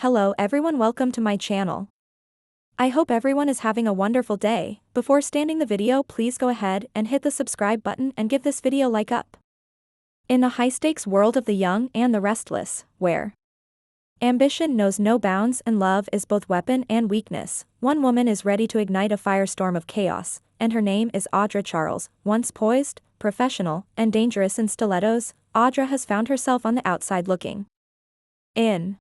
Hello everyone, welcome to my channel. I hope everyone is having a wonderful day. Before starting the video, please go ahead and hit the subscribe button and give this video a like up. In the high-stakes world of the young and the restless, where ambition knows no bounds and love is both weapon and weakness, one woman is ready to ignite a firestorm of chaos, and her name is Audra Charles. Once poised, professional, and dangerous in stilettos, Audra has found herself on the outside looking in.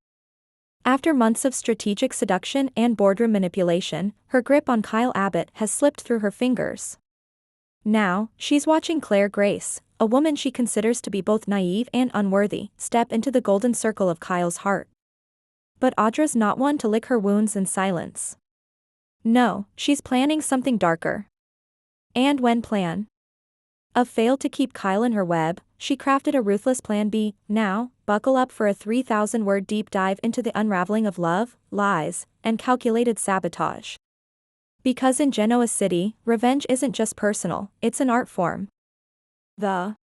After months of strategic seduction and boardroom manipulation, her grip on Kyle Abbott has slipped through her fingers. Now, she's watching Claire Grace, a woman she considers to be both naive and unworthy, step into the golden circle of Kyle's heart. But Audra's not one to lick her wounds in silence. No, she's planning something darker. And when plan A failed to keep Kyle in her web, she crafted a ruthless plan B. Now, buckle up for a 3,000-word deep dive into the unraveling of love, lies, and calculated sabotage. Because in Genoa City, revenge isn't just personal, it's an art form. The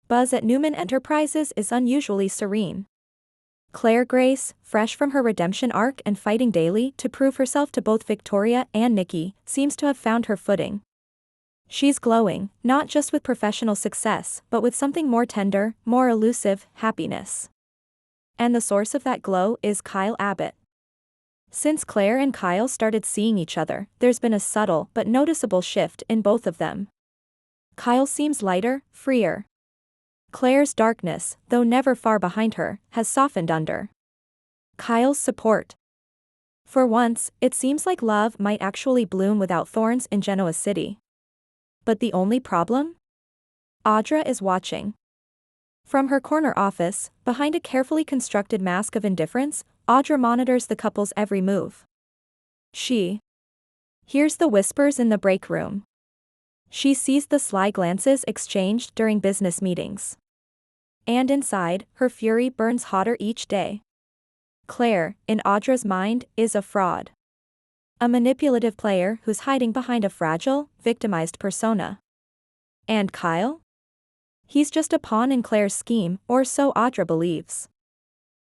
buzz at Newman Enterprises is unusually serene. Claire Grace, fresh from her redemption arc and fighting daily to prove herself to both Victoria and Nikki, seems to have found her footing. She's glowing, not just with professional success, but with something more tender, more elusive, happiness. And the source of that glow is Kyle Abbott. Since Claire and Kyle started seeing each other, there's been a subtle but noticeable shift in both of them. Kyle seems lighter, freer. Claire's darkness, though never far behind her, has softened under Kyle's support. For once, it seems like love might actually bloom without thorns in Genoa City. But the only problem? Audra is watching. From her corner office, behind a carefully constructed mask of indifference, Audra monitors the couple's every move. She hears the whispers in the break room. She sees the sly glances exchanged during business meetings. And inside, her fury burns hotter each day. Claire, in Audra's mind, is a fraud. A manipulative player who's hiding behind a fragile, victimized persona. And Kyle? He's just a pawn in Claire's scheme, or so Audra believes.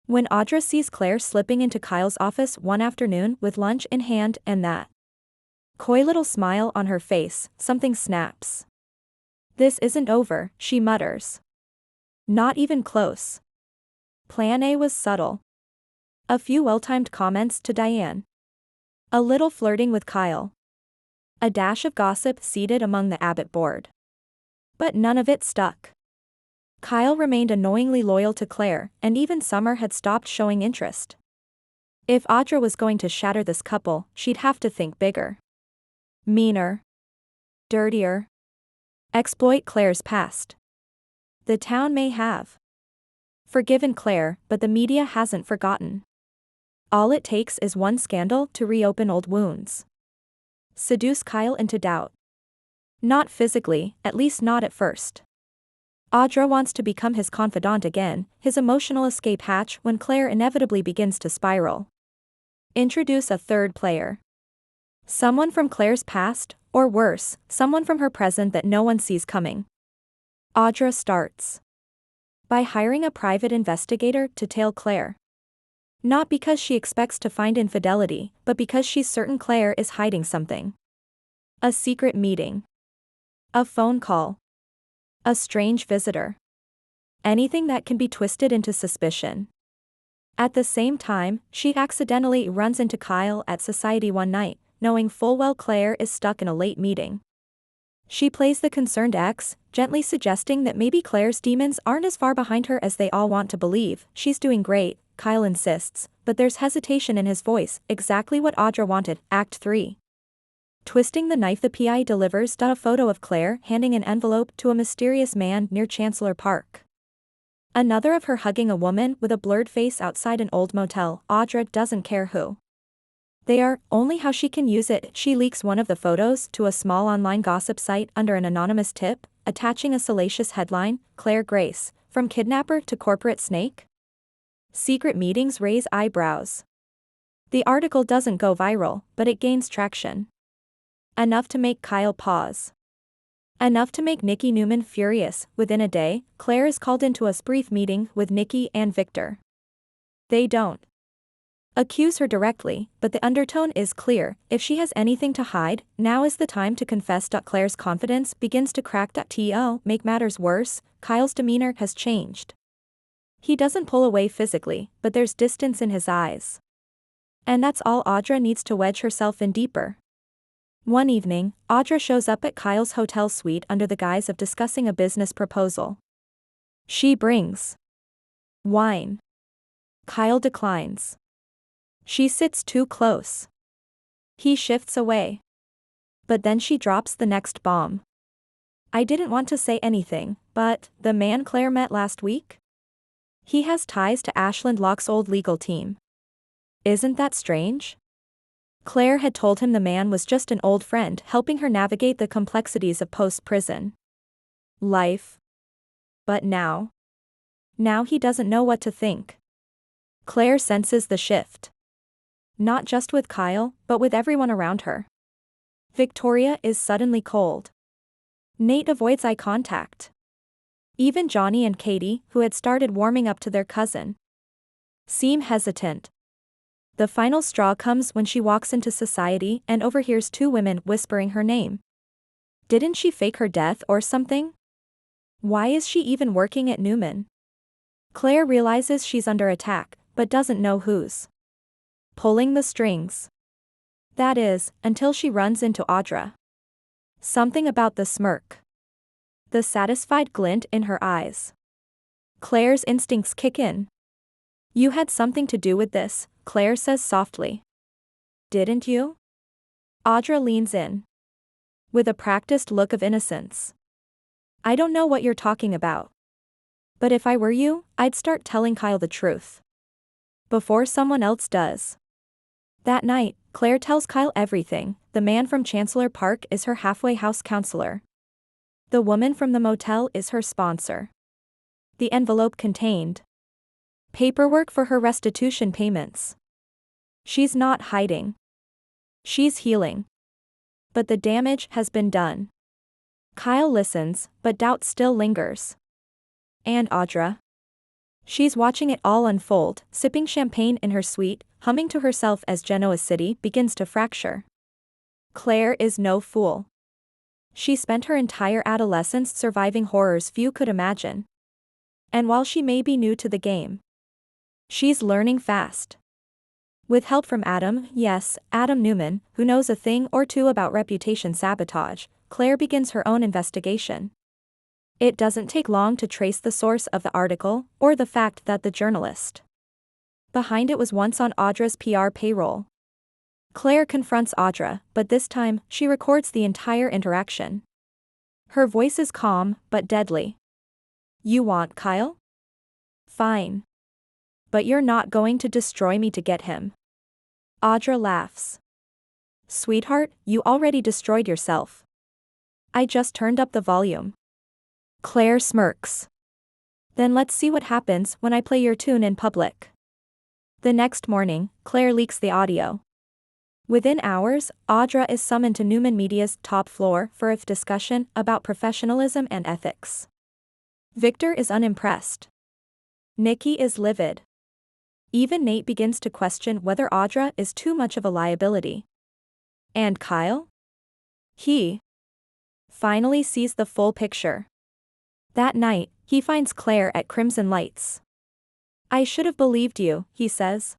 When Audra sees Claire slipping into Kyle's office one afternoon with lunch in hand and that coy little smile on her face, something snaps. This isn't over, she mutters. Not even close. Plan A was subtle. A few well-timed comments to Diane. A little flirting with Kyle. A dash of gossip seeded among the Abbott board. But none of it stuck. Kyle remained annoyingly loyal to Claire, and even Summer had stopped showing interest. If Audra was going to shatter this couple, she'd have to think bigger. Meaner. Dirtier. Exploit Claire's past. The town may have forgiven Claire, but the media hasn't forgotten. All it takes is one scandal to reopen old wounds. Seduce Kyle into doubt. Not physically, at least not at first. Audra wants to become his confidant again, his emotional escape hatch when Claire inevitably begins to spiral. Introduce a third player. Someone from Claire's past, or worse, someone from her present that no one sees coming. Audra starts by hiring a private investigator to tail Claire. Not because she expects to find infidelity, but because she's certain Claire is hiding something. A secret meeting. A phone call. A strange visitor. Anything that can be twisted into suspicion. At the same time, she accidentally runs into Kyle at society one night, knowing full well Claire is stuck in a late meeting. She plays the concerned ex, gently suggesting that maybe Claire's demons aren't as far behind her as they all want to believe. She's doing great, Kyle insists, but there's hesitation in his voice, exactly what Audra wanted. Act 3. Twisting the knife, the PI delivers a photo of Claire handing an envelope to a mysterious man near Chancellor Park. Another of her hugging a woman with a blurred face outside an old motel. Audra doesn't care who they are, only how she can use it. She leaks one of the photos to a small online gossip site under an anonymous tip, attaching a salacious headline, Claire Grace, from kidnapper to corporate snake? Secret meetings raise eyebrows. The article doesn't go viral, but it gains traction. Enough to make Kyle pause. Enough to make Nikki Newman furious. Within a day, Claire is called into a brief meeting with Nikki and Victor. They don't Accuse her directly, but the undertone is clear. If she has anything to hide, now is the time to confess. Claire's confidence begins to crack. To make matters worse, Kyle's demeanor has changed. He doesn't pull away physically, but there's distance in his eyes. And that's all. Audra needs to wedge herself in deeper. One evening, Audra shows up at Kyle's hotel suite under the guise of discussing a business proposal. She brings wine. Kyle declines. She sits too close. He shifts away. But then she drops the next bomb. I didn't want to say anything, but the man Claire met last week? He has ties to Ashland Locke's old legal team. Isn't that strange? Claire had told him the man was just an old friend helping her navigate the complexities of post-prison life. But now he doesn't know what to think. Claire senses the shift. Not just with Kyle, but with everyone around her. Victoria is suddenly cold. Nate avoids eye contact. Even Johnny and Katie, who had started warming up to their cousin, seem hesitant. The final straw comes when she walks into society and overhears two women whispering her name. Didn't she fake her death or something? Why is she even working at Newman? Claire realizes she's under attack, but doesn't know who's pulling the strings. That is, until she runs into Audra. Something about the smirk. The satisfied glint in her eyes. Claire's instincts kick in. You had something to do with this, Claire says softly. Didn't you? Audra leans in. With a practiced look of innocence. I don't know what you're talking about. But if I were you, I'd start telling Kyle the truth. Before someone else does. That night, Claire tells Kyle everything. The man from Chancellor Park is her halfway house counselor. The woman from the motel is her sponsor. The envelope contained paperwork for her restitution payments. She's not hiding. She's healing. But the damage has been done. Kyle listens, but doubt still lingers. And Audra? She's watching it all unfold, sipping champagne in her suite, humming to herself as Genoa City begins to fracture. Claire is no fool. She spent her entire adolescence surviving horrors few could imagine. And while she may be new to the game, she's learning fast. With help from Adam Newman, who knows a thing or two about reputation sabotage, Claire begins her own investigation. It doesn't take long to trace the source of the article, or the fact that the journalist behind it was once on Audra's PR payroll. Claire confronts Audra, but this time, she records the entire interaction. Her voice is calm, but deadly. You want Kyle? Fine. But you're not going to destroy me to get him. Audra laughs. Sweetheart, you already destroyed yourself. I just turned up the volume. Claire smirks. Then let's see what happens when I play your tune in public. The next morning, Claire leaks the audio. Within hours, Audra is summoned to Newman Media's top floor for a discussion about professionalism and ethics. Victor is unimpressed. Nikki is livid. Even Nate begins to question whether Audra is too much of a liability. And Kyle? He finally sees the full picture. That night, he finds Claire at Crimson Lights. I should have believed you, he says.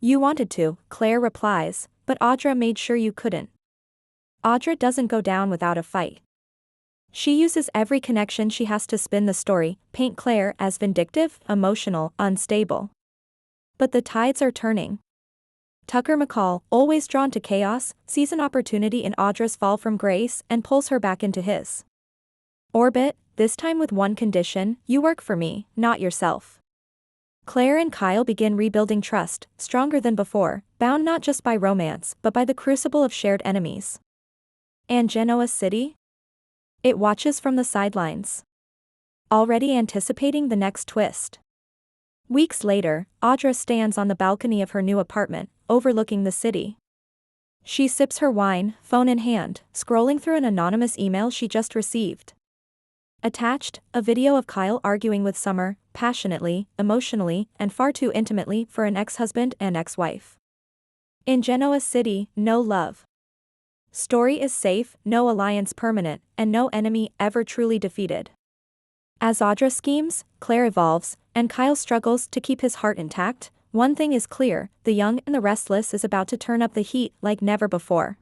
You wanted to, Claire replies, but Audra made sure you couldn't. Audra doesn't go down without a fight. She uses every connection she has to spin the story, paint Claire as vindictive, emotional, unstable. But the tides are turning. Tucker McCall, always drawn to chaos, sees an opportunity in Audra's fall from grace and pulls her back into his orbit, this time with one condition: you work for me, not yourself. Claire and Kyle begin rebuilding trust, stronger than before, bound not just by romance but by the crucible of shared enemies. And Genoa City? It watches from the sidelines, already anticipating the next twist. Weeks later, Audra stands on the balcony of her new apartment, overlooking the city. She sips her wine, phone in hand, scrolling through an anonymous email she just received. Attached, a video of Kyle arguing with Summer, passionately, emotionally, and far too intimately for an ex-husband and ex-wife. In Genoa City, no love story is safe, no alliance permanent, and no enemy ever truly defeated. As Audra schemes, Claire evolves, and Kyle struggles to keep his heart intact, one thing is clear: the young and the restless is about to turn up the heat like never before.